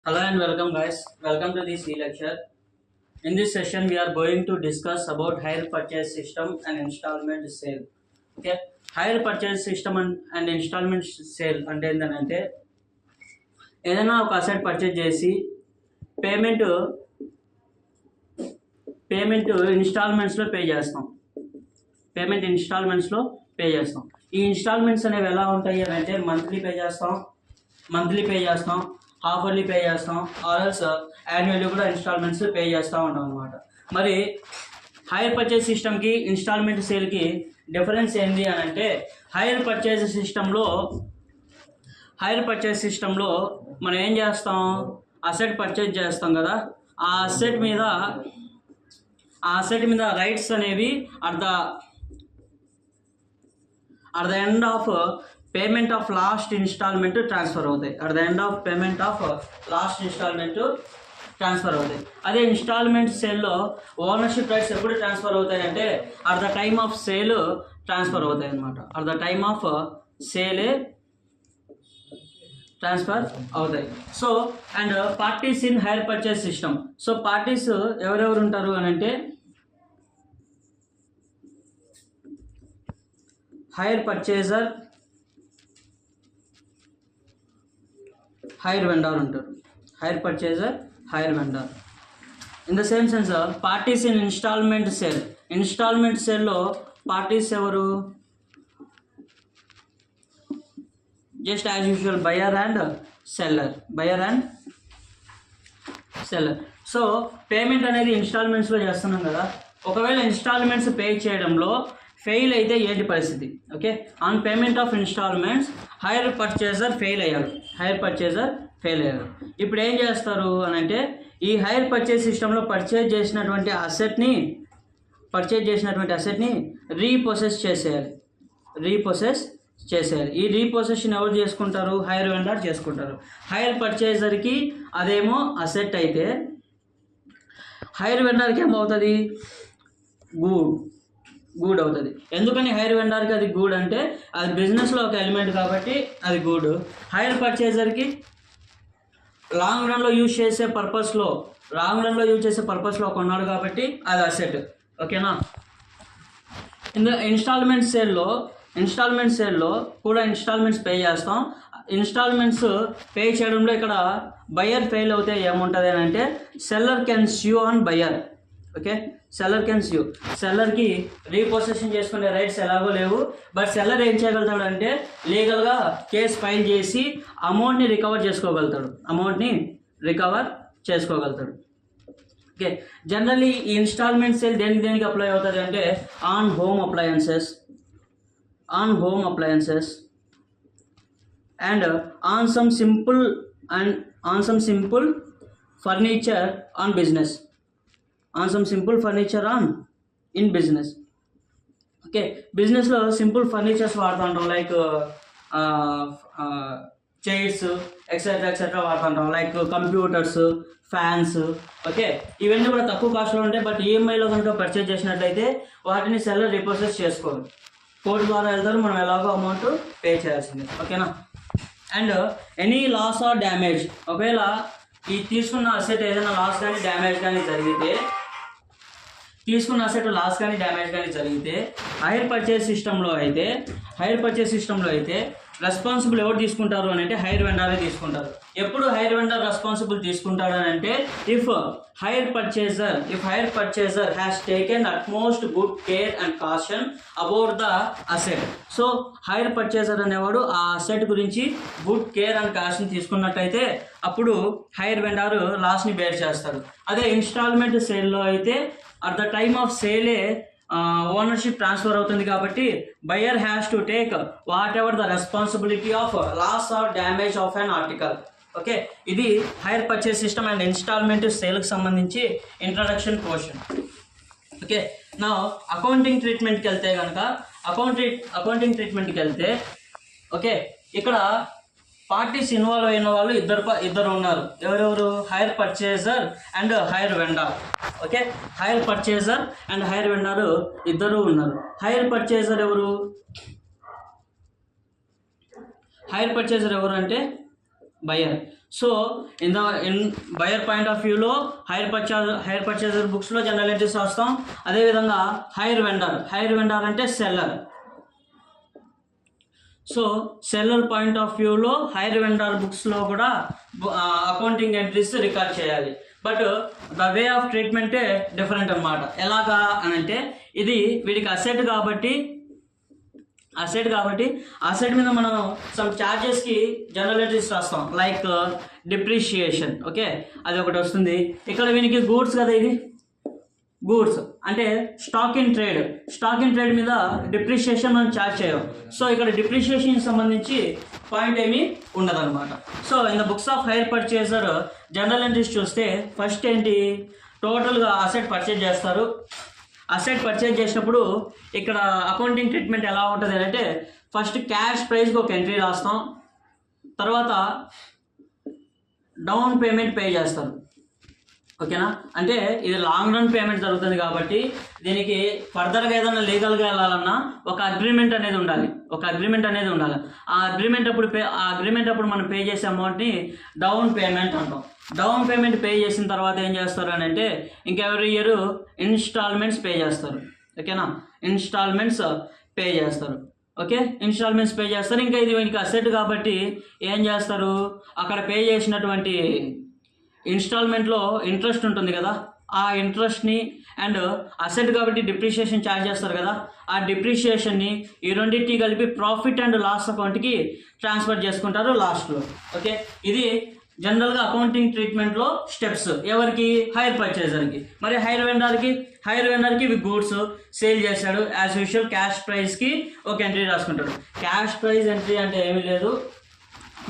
Hello and welcome guys. Welcome to this e-lecture. In this session we are going to discuss about hire purchase system and installment sale. Okay. Hire purchase system and installment sale అంటే ఏంటంటే ఏదైనా ఒక asset purchase చేసి payment ఇన్స్టాల్మెంట్స్లో pay చేస్తాం. ఈ instalments అనేవి ఎలా ఉంటాయి అని అంటే మంత్లీ పే చేస్తాం, హాఫర్లీ పే చేస్తాం, ఆర్ఎల్స్ యాన్యువల్లీ కూడా ఇన్స్టాల్మెంట్స్ పే చేస్తూ ఉంటాం అనమాట. మరి హైర్ పర్చేజ్ సిస్టమ్కి ఇన్స్టాల్మెంట్ సేల్కి డిఫరెన్స్ ఏంటి అని అంటే హైర్ పర్చేజ్ సిస్టంలో మనం ఏం చేస్తాం, అసెట్ పర్చేజ్ చేస్తాం కదా, ఆ అసెట్ మీద రైట్స్ అనేవి at the end of payment of last instalment transfer అవుతాయి. అదే ఇన్స్టాల్మెంట్ సేల్లో ఓనర్షిప్ రైట్స్ ఎప్పుడు ట్రాన్స్ఫర్ అవుతాయి అంటే at the time of sale transfer అవుతాయి అనమాట. ట్రాన్స్ఫర్ అవుతాయి. So and parties in hire purchase system. So parties ఎవరెవరు ఉంటారు అని అంటే హైర్ పర్చేజర్, హైర్ వెండర్ ఉంటారు. In the same sense parties in instalment సేల్లో పార్టీస్ ఎవరు? Just as usual buyer and seller. So payment అనేది ఇన్స్టాల్మెంట్స్లో చేస్తున్నాం కదా, ఒకవేళ ఇన్స్టాల్మెంట్స్ పే చేయడంలో ఫెయిల్ అయితే ఏంటి పరిస్థితి? Okay, on payment of instalments hire purchaser fail అయ్యాడు. ఇప్పుడు ఏం చేస్తారు అని అంటే ఈ హైర్ పర్చేజ్ సిస్టంలో పర్చేజ్ చేసినటువంటి అసెట్ని రీపొసెస్ చేసేయాలి. ఈ రీపొసెషన్ ఎవరు చేసుకుంటారు? హైర్ వెండర్ చేసుకుంటారు. హైర్ పర్చేజర్కి అదేమో అసెట్ అయితే హైర్ వెండర్కి ఏమవుతుంది? గూడ్ అవుతుంది. ఎందుకని హైర్ వెండర్కి అది గూడ్ అంటే అది బిజినెస్లో ఒక ఎలిమెంట్ కాబట్టి అది గూడ్. హైర్ పర్చేజర్కి లాంగ్ రన్లో యూజ్ చేసే పర్పస్లో కొన్నాడు కాబట్టి అది అసెట్. ఓకేనా? ఇన్స్టాల్మెంట్ సేల్లో కూడా ఇన్స్టాల్మెంట్స్ పే చేస్తాం. ఇన్స్టాల్మెంట్స్ పే చేయడంలో ఇక్కడ బయర్ ఫెయిల్ అవుతే ఏముంటుంది అని అంటే seller can sue on buyer. Okay, సెల్లర్కి రీపొసెషన్ చేసుకునే రైట్స్ ఎలాగో లేవు. బట్ సెల్లర్ ఏం చేయగలుగుతాడు అంటే లీగల్గా కేసు ఫైల్ చేసి అమౌంట్ని రికవర్ చేసుకోగలుగుతాడు. ఓకే, జనరల్లీ ఈ ఇన్స్టాల్మెంట్ సేల్ దేనికి అప్లై అవుతుంది అంటే on home appliances and on some simple furniture on business. In business. Okay, బిజినెస్లో సింపుల్ ఫర్నిచర్స్ వాడుతుంటాం, లైక్ చైర్స్ ఎక్సెట్రా వాడుతుంటాం, లైక్ కంప్యూటర్స్, ఫ్యాన్స్. ఓకే, ఇవన్నీ కూడా తక్కువ కాస్ట్లో ఉంటాయి. బట్ ఈఎంఐలో కనుక పర్చేజ్ చేసినట్లయితే వాటిని సెల్లర్ రీపొసెస్ చేసుకోరు. కోర్టు ద్వారా వెళ్తారు, మనం ఎలాగో అమౌంట్ పే చేయాల్సిందే. ఓకేనా? And any loss or damage, ఒకవేళ ఈ తీసుకున్న అసెట్ ఏదైనా లాస్ కానీ డ్యామేజ్ కానీ జరిగితే హైర్ పర్చేజ్ సిస్టంలో అయితే రెస్పాన్సిబుల్ ఎవరు తీసుకుంటారు అని అంటే హైర్ వెండరే తీసుకుంటారు. ఎప్పుడు హైర్ వెండర్ రెస్పాన్సిబుల్ తీసుకుంటాడు అని అంటే if hire purchaser has taken utmost good care and caution about the asset. So hire purchaser అనేవాడు ఆ అసెట్ గురించి గుడ్ కేర్ అండ్ కాషన్ తీసుకున్నట్టయితే అప్పుడు హైర్ వెండర్ లాస్ని బేర్ చేస్తాడు. అదే ఇన్స్టాల్మెంట్ సేల్లో అయితే అట్ ద టైమ్ ఆఫ్ సేలే ఓనర్షిప్ ట్రాన్స్ఫర్ అవుతుంది కాబట్టి buyer has to take whatever the responsibility of loss or damage of an article. Okay, ఇది hire purchase system and instalment సేల్కి సంబంధించి ఇంట్రడక్షన్ పోర్షన్. ఓకే, నా accounting ట్రీట్మెంట్కి వెళ్తే okay, ఇక్కడ పార్టీస్ ఇన్వాల్వ్ అయిన వాళ్ళు ఇద్దరు ఉన్నారు. ఎవరెవరు? Hire purchaser and hire vendor. Okay, hire purchaser and hire vendor ఇద్దరు ఉన్నారు. హైర్ పర్చేజర్ ఎవరు అంటే buyer. So in buyer point of వ్యూలో హైర్ పర్చేజర్ బుక్స్లో జనరల్ ఎంట్రీస్ రాస్తాం. అదేవిధంగా హైర్ వెండర్ అంటే seller. So seller point of వ్యూలో హైర్ వెండర్ బుక్స్లో కూడా అకౌంటింగ్ ఎంట్రీస్ రికార్డ్ చేయాలి. బట్ ద వే ఆఫ్ ట్రీట్మెంటే డిఫరెంట్ అనమాట. ఎలాగా అని అంటే ఇది వీడికి అసెట్ కాబట్టి అసెట్ మీద మనం సమ్ ఛార్జెస్కి జనరల్ ఎంట్రీస్ రాస్తాం, లైక్ డిప్రిషియేషన్. ఓకే, అది ఒకటి వస్తుంది. ఇక్కడ వీనికి గూడ్స్ కదా, ఇది గూడ్స్ అంటే స్టాక్ ఇన్ ట్రేడ్ మీద డిప్రిషియేషన్ మనం ఛార్జ్ చేయం. సో ఇక్కడ డిప్రిషియేషన్ సంబంధించి పాయింట్ ఏమీ ఉండదు అనమాట. So in the books of hire purchaser general entries చూస్తే ఫస్ట్ ఏంటి, టోటల్గా అసెట్ పర్చేజ్ చేస్తారు. అసెట్ పర్చేజ్ చేసినప్పుడు ఇక్కడ అకౌంటింగ్ ట్రీట్మెంట్ ఎలా ఉంటుంది అంటే ఫస్ట్ క్యాష్ ప్రైస్కి ఒక ఎంట్రీ రాస్తాం, తర్వాత డౌన్ పేమెంట్ పే చేస్తారు. ఓకేనా, అంటే ఇది లాంగ్ రన్ పేమెంట్ జరుగుతుంది కాబట్టి దీనికి ఫర్దర్గా ఏదైనా లీగల్గా వెళ్ళాలన్నా ఒక అగ్రిమెంట్ అనేది ఉండాలి. ఆ అగ్రిమెంట్ అప్పుడు మనం పే చేసే అమౌంట్ని డౌన్ పేమెంట్ అంటాం. డౌన్ పేమెంట్ పే చేసిన తర్వాత ఏం చేస్తారు అని అంటే ఇంకా ఎవ్రీ ఇయర్ ఇన్స్టాల్మెంట్స్ పే చేస్తారు. ఓకేనా, ఇన్స్టాల్మెంట్స్ పే చేస్తారు. ఇంకా ఇది వీనికి అసెట్ కాబట్టి ఏం చేస్తారు, అక్కడ పే చేసినటువంటి ఇన్స్టాల్మెంట్లో ఇంట్రెస్ట్ ఉంటుంది కదా, ఆ ఇంట్రెస్ట్ని అండ్ అసెట్ కాబట్టి డిప్రిషియేషన్ ఛార్జ్ చేస్తారు కదా, ఆ డిప్రిషియేషన్ని ఈ రెండింటిని కలిపి ప్రాఫిట్ అండ్ లాస్ అకౌంట్కి ట్రాన్స్ఫర్ చేసుకుంటారు లాస్ట్లో. ఓకే, ఇది జనరల్గా అకౌంటింగ్ ట్రీట్మెంట్లో స్టెప్స్. ఎవరికి, హైర్ పర్చేజర్కి. మరి హైర్ వెండర్కి ఇవి గూడ్స్ సేల్ చేశాడు, యాజ్ యూజువల్ క్యాష్ ప్రైస్కి ఒక ఎంట్రీ రాసుకుంటాడు. క్యాష్ ప్రైస్ ఎంట్రీ అంటే ఏమీ లేదు,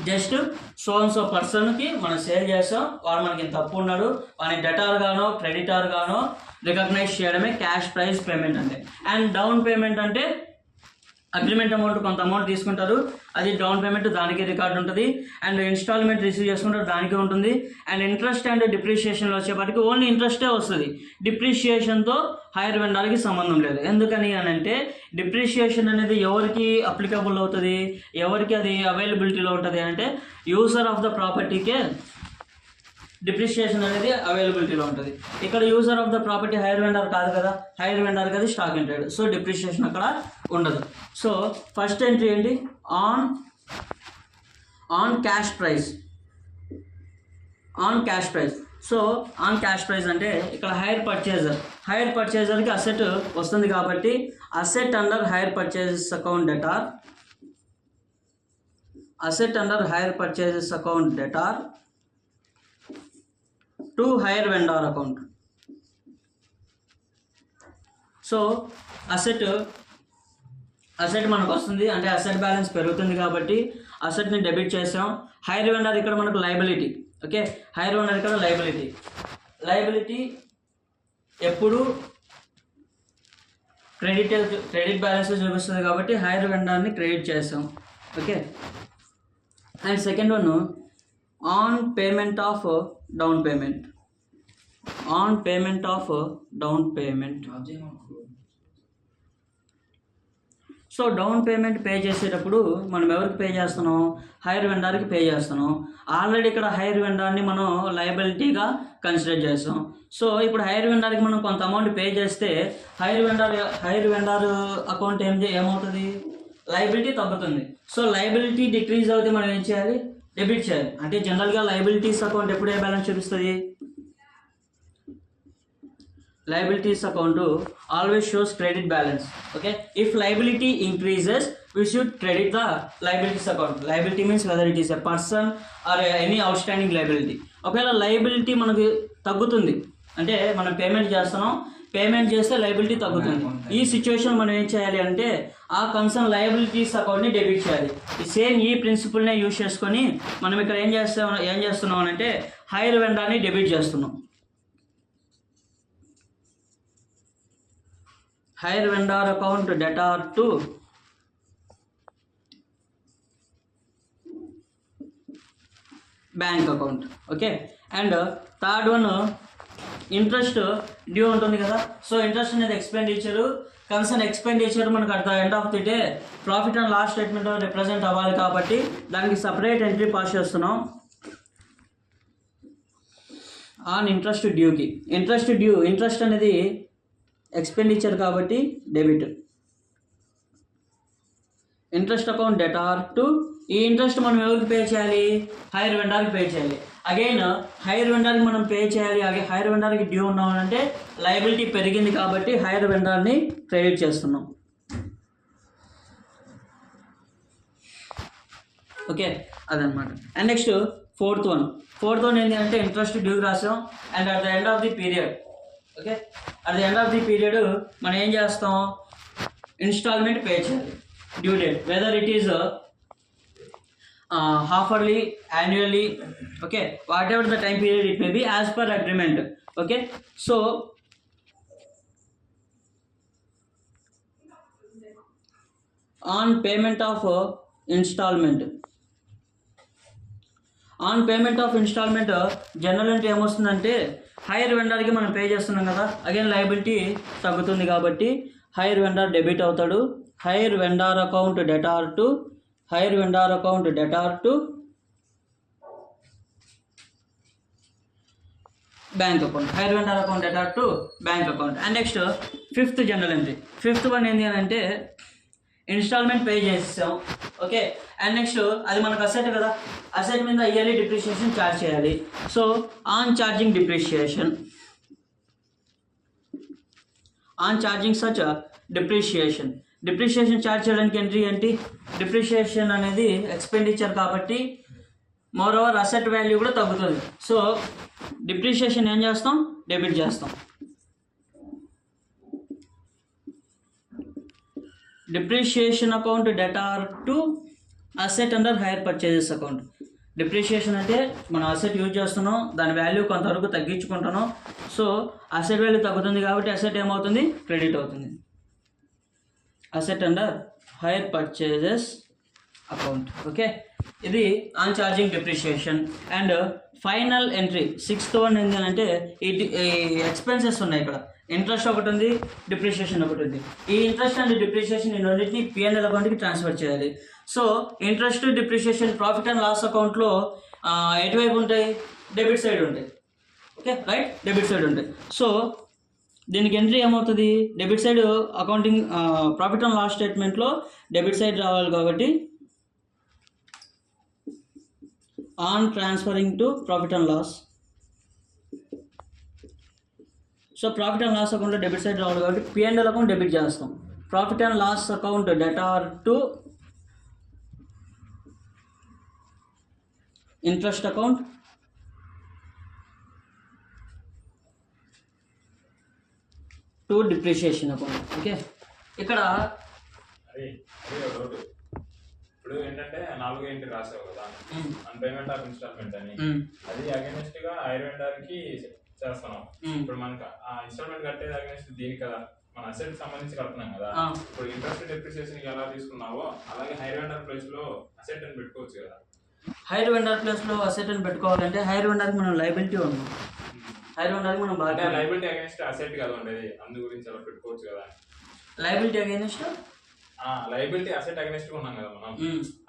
జస్ట్ సో పర్సన్కి మనం సేల్ చేస్తాం, వాడు మనకి తప్పు ఉన్నాడు, వాడిని డెటార్ గానో క్రెడిటార్ గానో రికగ్నైజ్ చేయడమే క్యాష్ ప్రైస్ పేమెంట్ అంటే. అండ్ డౌన్ పేమెంట్ అంటే అగ్రిమెంట్ అమౌంట్ కొంత అమౌంట్ తీసుకుంటారు, అది డౌన్ పేమెంట్, దానికి రికార్డు ఉంటుంది. అండ్ ఇన్స్టాల్మెంట్ రిసీవ్ చేసుకుంటారు, దానికి ఉంటుంది. అండ్ ఇంట్రెస్ట్ అండ్ డిప్రిషియేషన్లో వచ్చేప్పటికి ఓన్లీ ఇంట్రెస్టే వస్తుంది, డిప్రిషియేషన్తో హైర్ వెండర్కి సంబంధం లేదు. ఎందుకని అని అంటే డిప్రిషియేషన్ అనేది ఎవరికి అప్లికబుల్ అవుతుంది, ఎవరికి అది అవైలబిలిటీలో ఉంటుంది అంటే యూజర్ ఆఫ్ ద ప్రాపర్టీకే డిప్రిషియేషన్ అనేది అవైలబిలిటీలో ఉంటుంది. ఇక్కడ user of the property hire vendor కాదు కదా, హైర్ వెండర్ కదా stock in trade, so depreciation అక్కడ ఉండదు. సో ఫస్ట్ ఎంట్రీ ఏంటి, on cash price. So on cash price అంటే ఇక్కడ హైర్ పర్చేజర్కి అసెట్ వస్తుంది కాబట్టి asset under hire purchases account debtor to hire vendor account. So asset మనకు వస్తుంది అంటే అసెట్ బ్యాలెన్స్ పెరుగుతుంది కాబట్టి అసెట్ని డెబిట్ చేసాం. హైర్ వెండర్ ఇక్కడ మనకు లయబిలిటీ. ఓకే, హైర్ వెండర్ ఇక్కడ లయబిలిటీ ఎప్పుడు క్రెడిట్ బ్యాలెన్స్ చూపిస్తుంది కాబట్టి హైర్ వెండర్ని క్రెడిట్ చేసాం. Okay, and second one on payment of down payment. So down payment pay చేసేటప్పుడు మనం ఎవరికి పే చేస్తున్నాం, హైర్ వెండర్కి పే చేస్తున్నాం. ఆల్రెడీ ఇక్కడ హైర్ వెండర్ని మనం లయబిలిటీగా కన్సిడర్ చేస్తాం. సో ఇప్పుడు హైర్ వెండర్కి మనం కొంత అమౌంట్ పే చేస్తే హైర్ వెండర్ అకౌంట్ ఏమవుతుంది, లయబిలిటీ తగ్గుతుంది. సో లయబిలిటీ డిక్రీజ్ అవుతే మనం ఏం చేయాలి, డెబిట్ చేయాలి. అంటే జనరల్గా లయబిలిటీస్ అకౌంట్ ఎప్పుడు ఏ బ్యాలెన్స్ చూపిస్తుంది, liabilities account always shows credit balance. Okay, if liability increases we should credit the liabilities account. Liability means whether it is a person or any outstanding liability. ఒకవేళ liability మనకు తగ్గుతుంది అంటే మనం payment చేస్తే liability తగ్గుతుంది. ఈ situation మనం ఏం చేయాలి అంటే ఆ కన్సర్న్ లయబిలిటీస్ అకౌంట్ని డెబిట్ చేయాలి. సేమ్ ఈ ప్రిన్సిపల్నే యూజ్ చేసుకొని మనం ఇక్కడ ఏం చేస్తున్నాం అంటే హైర్ వెండర్ని డెబిట్ చేస్తున్నాం. Hire vendor account debtor to bank account. Okay, and third one interest due ఉంటుంది కదా. సో ఇంట్రెస్ట్ అనేది కన్సర్న్ ఎక్స్పెండిచర్ మనకు at the end of the day profit and loss statement represent అవ్వాలి కాబట్టి దానికి సపరేట్ ఎంట్రీ పాస్ చేస్తున్నాం. On interest డ్యూకి. Interest అనేది ఎక్స్పెండిచర్ కాబట్టి debit. Interest account debtor to, ఈ ఇంట్రెస్ట్ మనం ఎవరికి పే చేయాలి? హైర్ వెండర్కి పే చేయాలి. అగైన్ హైర్ వెండర్కి మనం పే చేయాలి. హైర్ వెండర్కి డ్యూ ఉన్నామంటే లయబిలిటీ పెరిగింది కాబట్టి హైర్ వెండర్ని క్రెడిట్ చేస్తున్నాం. ఓకే, అదనమాట. అండ్ నెక్స్ట్ ఫోర్త్ వన్ ఏంటి అంటే ఇంట్రెస్ట్ డ్యూకి రాసాం. And at the end of the period, okay, at the end of the period మనం ఏం చేస్తాం? ఇన్స్టాల్మెంట్ పే చేయాలి. Due date whether it is half-yearly, annually, okay, whatever the time period it may be as per agreement. Okay, so on payment of installment journal entry ఏమొస్తుందంటే hire వెండర్కి మనం pay చేస్తున్నాం కదా, again liability తగ్గుతుంది కాబట్టి hire vendor debit అవుతాడు. Hire vendor account debtor to bank account. Hire vendor account debtor to bank account. And next fifth journal entry. Fifth one ఏంటి అని అంటే ఇన్స్టాల్మెంట్ పే చేసాం. ఓకే, అండ్ నెక్స్ట్ అది మనకు asset కదా, అసెట్ మీద yearly depreciation charge చేయాలి. So on charging such depreciation charge చేయడానికి ఎంట్రీ ఏంటి? డిప్రిషియేషన్ అనేది ఎక్స్పెండిచర్ కాబట్టి మోర్ ఓవర్ అసెట్ వాల్యూ కూడా తగ్గుతుంది. సో డిప్రిషియేషన్ ఏం చేస్తాం? డెబిట్ చేస్తాం. Depreciation account debtor to asset under hire purchases account. Depreciation అంటే మనం అసెట్ యూజ్ చేస్తున్నాం, దాని వాల్యూ కొంతవరకు తగ్గించుకుంటున్నాం. సో అసెట్ వాల్యూ తగ్గుతుంది కాబట్టి అసెట్ ఏమవుతుంది? క్రెడిట్ అవుతుంది. Asset under hire purchases account. Okay, ఇది on charging depreciation. And final entry sixth one ఏంటంటే ఈ ఎక్స్పెన్సెస్ ఉన్నాయి. ఇక్కడ ఇంట్రెస్ట్ ఒకటి ఉంది, డిప్రిషియేషన్ ఒకటి ఉంది. ఈ ఇంట్రెస్ట్ అండ్ డిప్రిషియేషన్ ఈ రెండింటిని P&L అకౌంట్కి ట్రాన్స్ఫర్ చేయాలి. So interest depreciation profit and loss అకౌంట్లో ఎటువైపు ఉంటాయి? డెబిట్ సైడ్ ఉంటాయి. ఓకే, రైట్, డెబిట్ సైడ్ ఉంటాయి. సో దీనికి ఎంట్రీ ఏమవుతుంది? Debit side accounting profit and loss స్టేట్మెంట్లో డెబిట్ సైడ్ రావాలి కాబట్టి on transferring to profit and loss. So profit and loss అకౌంట్లో డెబిట్ సైడ్ రావాలి కాబట్టి P&L అకౌంట్ డెబిట్ చేస్తాం. Profit and loss account debtor to interest account to depreciation account. Okay, ఇక్కడ ఇప్పుడు ఏంటంటే 4 ఎంట్రీ రాసావు కదా, అన్ పేమెంట్ ఆఫ్ ఇన్స్టాల్మెంట్ అని, అది అగైనెస్ట్ గా హైర్ వెండర్ కి చేస్తున్నాం. ఇప్పుడు మనకి ఆ ఇన్స్టాల్మెంట్ కట్టేది అగైనెస్ట్ దీనికి కదా, మన అసెట్ సంబంధించి కడుతున్నాం కదా. ఇప్పుడు ఇంట్రెస్ట్ డిప్రిసియేషన్ ఎలా తీసుకున్నావో అలాగే హైర్ వెండర్ ప్లేస్ లో అసెట్ అని పెట్టుకోవచ్చు కదా. హైర్ వెండర్ ప్లేస్ లో అసెట్ అని పెట్టుకోవాలంటే హైర్ వెండర్ కి మనం లయబిలిటీ ఉన్నాం. హైర్ వెండర్ కి మనం బాగా లయబిలిటీ అగైనెస్ట్ అసెట్ కదా ఉండేది, అందు గురించి అలా పెట్టుకోవచ్చు కదా. Liability against liability asset against ఉన్నాం కదా మనం,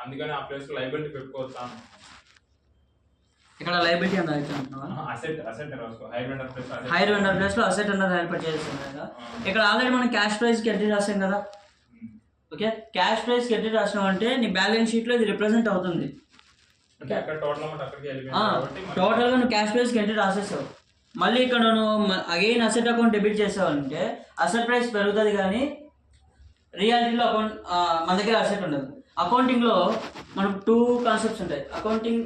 అందుకని ఆ ప్లేస్ లో లయబిలిటీ పెట్టుకోవచ్చా? ఇక్కడ లయబిలిటీ అని రాయించుకుంటున్నావా? హైర్ వెండర్ ప్లేస్ లో అసెట్ అన్నది హైర్ పర్చేస్ కదా. ఇక్కడ ఆల్రెడీ మనం క్యాష్ ప్రైస్ కి ఎంట్రీ రాసాం కదా. ఓకే, క్యాష్ ప్రైస్ కి ఎంట్రీ రాసినాం అంటే నీ బ్యాలెన్స్ షీట్ లో ఇది రిప్రజెంట్ అవుతుంది. టోటల్ గా నువ్వు క్యాష్ ప్రైస్ కి ఎంట్రీ రాసేసావు. మళ్ళీ ఇక్కడ నువ్వు అగైన్ అసెట్ అకౌంట్ డెబిట్ చేసావంటే అసెట్ ప్రైస్ పెరుగుతుంది కానీ రియాలిటీలో అకౌంట్ మన దగ్గర అసెట్ ఉండదు. అకౌంటింగ్లో మనకు 2 కాన్సెప్ట్స్ ఉంటాయి. అకౌంటింగ్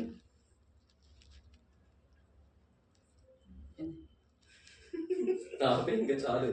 ఇంకా చాలు.